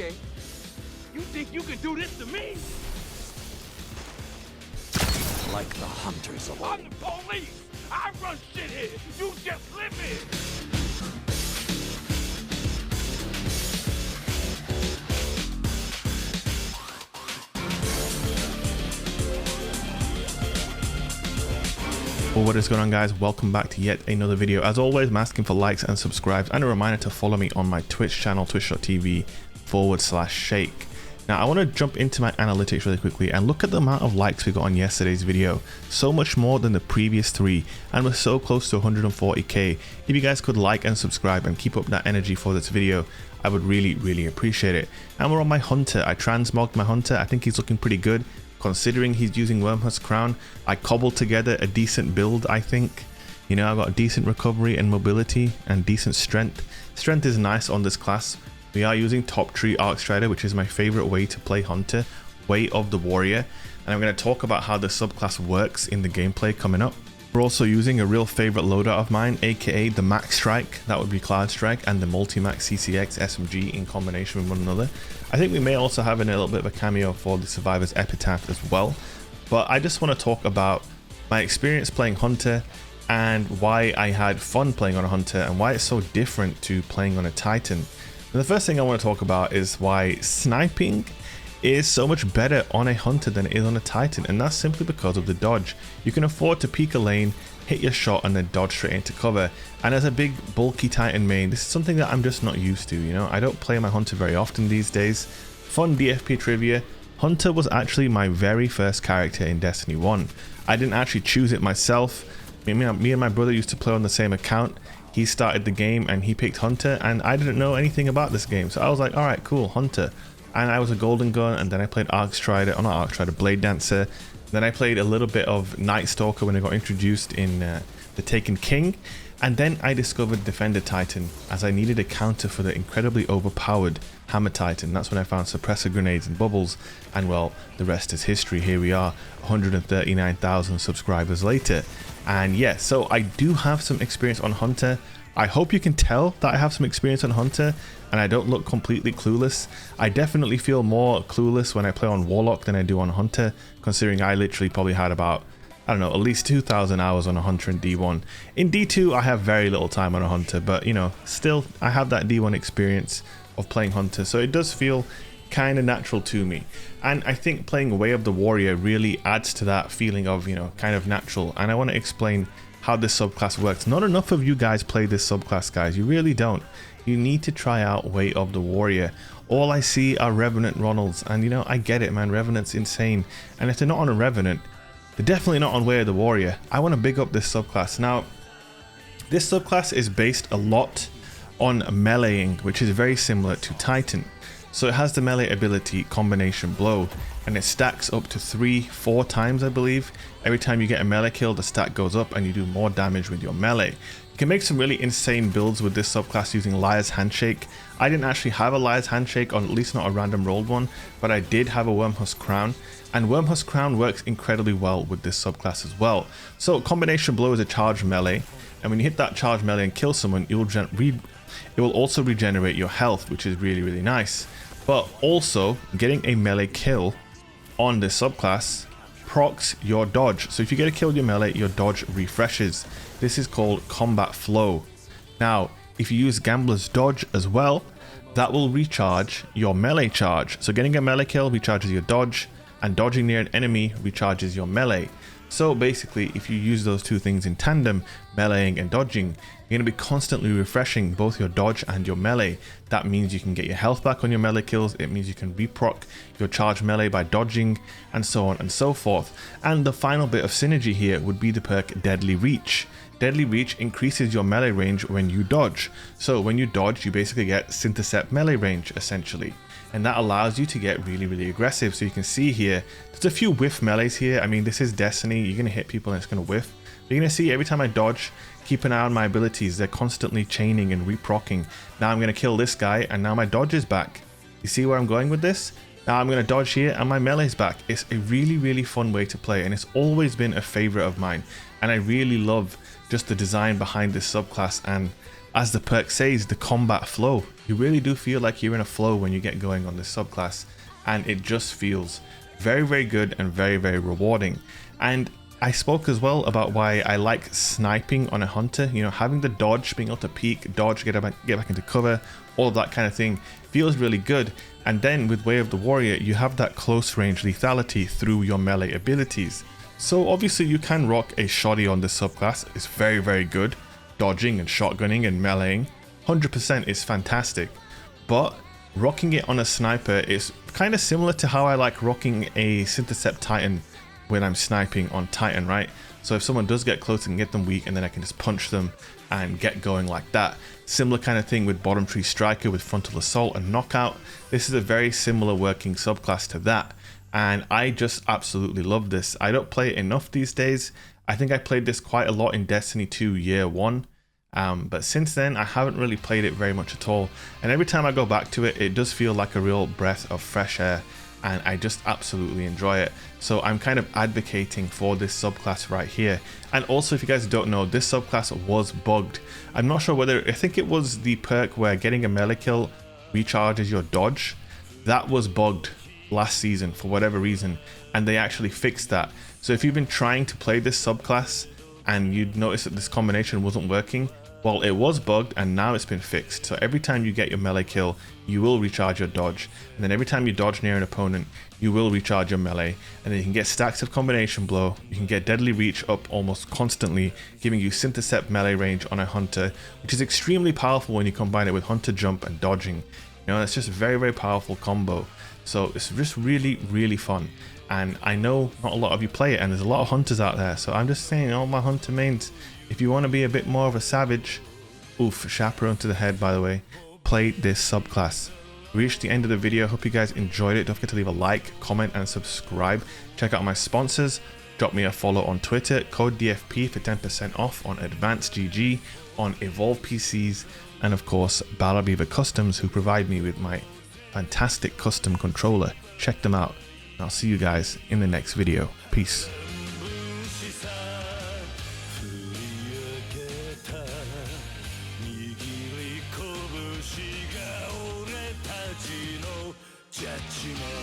Okay. You think you can do this to me? Like the hunters of old. I'm the police! I run shit here! You just live here! Well, what is going on, guys? Welcome back to yet another video. As always, I'm asking for likes and subscribes, and a reminder to follow me on my Twitch channel, twitch.tv/shake. Now, I want to jump into my analytics really quickly and look at the amount of likes we got on yesterday's video. So much more than the previous three, and we're so close to 140k. If you guys could like and subscribe and keep up that energy for this video, I would really appreciate it. And we're on my hunter. I transmogged my hunter. I think he's looking pretty good considering he's using Wormhusk Crown. I cobbled together a decent build, I think. You know, I've got a decent recovery and mobility and decent strength. Strength is nice on this class. We are using Top Tree Arcstrider, which is my favorite way to play Hunter, Way of the Warrior. And I'm going to talk about how the subclass works in the gameplay coming up. We're also using a real favorite loadout of mine, aka the Max Strike, that would be Cloud Strike, and the Multi-Max CCX SMG in combination with one another. I think we may also have in a little bit of a cameo for the Survivor's Epitaph as well. But I just want to talk about my experience playing Hunter and why I had fun playing on a Hunter and why it's so different to playing on a Titan. And the first thing I want to talk about is why sniping is so much better on a Hunter than it is on a Titan, and that's simply because of the dodge. You can afford to peek a lane, hit your shot, and then dodge straight into cover. And as a big bulky Titan main, this is something that I'm just not used to. You know, I don't play my Hunter very often these days. Fun DFP trivia: Hunter was actually my very first character in Destiny 1. I didn't actually choose it myself. Me and my brother used to play on the same account. He started the game and he picked Hunter, and I didn't know anything about this game, so I was like, all right, cool, Hunter. And I was a Golden Gun, and then I played Blade Dancer. Then I played a little bit of Night Stalker when I got introduced in the Taken King. And then I discovered Defender Titan, as I needed a counter for the incredibly overpowered Hammer Titan. That's when I found suppressor grenades and bubbles, and well, the rest is history. Here we are, 139,000 subscribers later. And yeah, so I do have some experience on Hunter. I hope you can tell that I have some experience on Hunter and I don't look completely clueless. I definitely feel more clueless when I play on Warlock than I do on Hunter, considering I literally probably had about, I don't know, at least 2,000 hours on a Hunter in D1. In D2, I have very little time on a Hunter, but you know, still, I have that D1 experience of playing Hunter, so it does feel kind of natural to me. And I think playing Way of the Warrior really adds to that feeling of, you know, kind of natural. And I want to explain how this subclass works. Not enough of you guys play this subclass, guys. You really don't. You need to try out Way of the Warrior. All I see are Revenant Ronalds, and you know, I get it, man. Revenant's insane, and if they're not on a Revenant, they're definitely not on Way of the Warrior. I want to big up this subclass. Now, this subclass is based a lot on meleeing, which is very similar to Titan. So it has the melee ability Combination Blow, and it stacks up to 3-4 times, I believe. Every time you get a melee kill, the stat goes up and you do more damage with your melee. You can make some really insane builds with this subclass using Liar's Handshake. I didn't actually have a Liar's Handshake, or at least not a random rolled one, but I did have a Wormhusk Crown, and Wormhusk Crown works incredibly well with this subclass as well. So Combination Blow is a charged melee, and when you hit that charged melee and kill someone, it will also regenerate your health, which is really nice. But also, getting a melee kill on this subclass procs your dodge. So if you get a kill with your melee, your dodge refreshes. This is called Combat Flow. Now, if you use Gambler's Dodge as well, that will recharge your melee charge. So getting a melee kill recharges your dodge, and dodging near an enemy recharges your melee. So basically, if you use those two things in tandem, meleeing and dodging, you're going to be constantly refreshing both your dodge and your melee. That means you can get your health back on your melee kills. It means you can reproc your charge melee by dodging, and so on and so forth. And the final bit of synergy here would be the perk Deadly Reach. Deadly Reach increases your melee range when you dodge. So when you dodge, you basically get Syntercept melee range, essentially. And that allows you to get really aggressive. So you can see here, there's a few whiff melees here. I mean, this is Destiny. You're going to hit people and it's going to whiff. You're going to see every time I dodge, keep an eye on my abilities. They're constantly chaining and reprocking. Now I'm going to kill this guy, and now my dodge is back. You see where I'm going with this? Now I'm going to dodge here and my melee's back. It's a really fun way to play, and it's always been a favorite of mine. And I really love just the design behind this subclass and as the perk says, the combat flow. You really do feel like you're in a flow when you get going on this subclass, and it just feels very, very good and very, very rewarding. And I spoke as well about why I like sniping on a hunter. You know, having the dodge, being able to peek, dodge, get back into cover, all of that kind of thing feels really good. And then with Way of the Warrior, you have that close range lethality through your melee abilities. So obviously you can rock a shoddy on this subclass. It's very, very good. Dodging and shotgunning and meleeing, 100% is fantastic. But rocking it on a sniper is kind of similar to how I like rocking a Synthecept Titan when I'm sniping on Titan, right? So if someone does get close, I can get them weak and then I can just punch them and get going like that. Similar kind of thing with Bottom Tree Striker with Frontal Assault and Knockout. This is a very similar working subclass to that. And I just absolutely love this. I don't play it enough these days. I think I played this quite a lot in Destiny 2 Year 1. But since then, I haven't really played it very much at all. And every time I go back to it, it does feel like a real breath of fresh air. And I just absolutely enjoy it. So I'm kind of advocating for this subclass right here. And also, if you guys don't know, this subclass was bugged. I'm not sure whether, I think it was the perk where getting a melee kill recharges your dodge. That was bugged last season for whatever reason, and they actually fixed that. So if you've been trying to play this subclass and you'd notice that this combination wasn't working, well, it was bugged and now it's been fixed. So every time you get your melee kill, you will recharge your dodge, and then every time you dodge near an opponent, you will recharge your melee, and then you can get stacks of combination blow. You can get deadly reach up almost constantly, giving you Synthecept melee range on a hunter, which is extremely powerful when you combine it with hunter jump and dodging. You know, it's just a very, very powerful combo. So it's just really, really fun. And I know not a lot of you play it, and there's a lot of hunters out there. So I'm just saying, all my hunter mains, if you want to be a bit more of a savage, oof, chaperone to the head, by the way, play this subclass. We reached the end of the video. Hope you guys enjoyed it. Don't forget to leave a like, comment, and subscribe. Check out my sponsors. Drop me a follow on Twitter. Code DFP for 10% off on Advanced GG, on Evolve PCs, and of course, Battle Beaver Customs, who provide me with my fantastic custom controller. Check them out. And I'll see you guys in the next video. Peace. Judgment.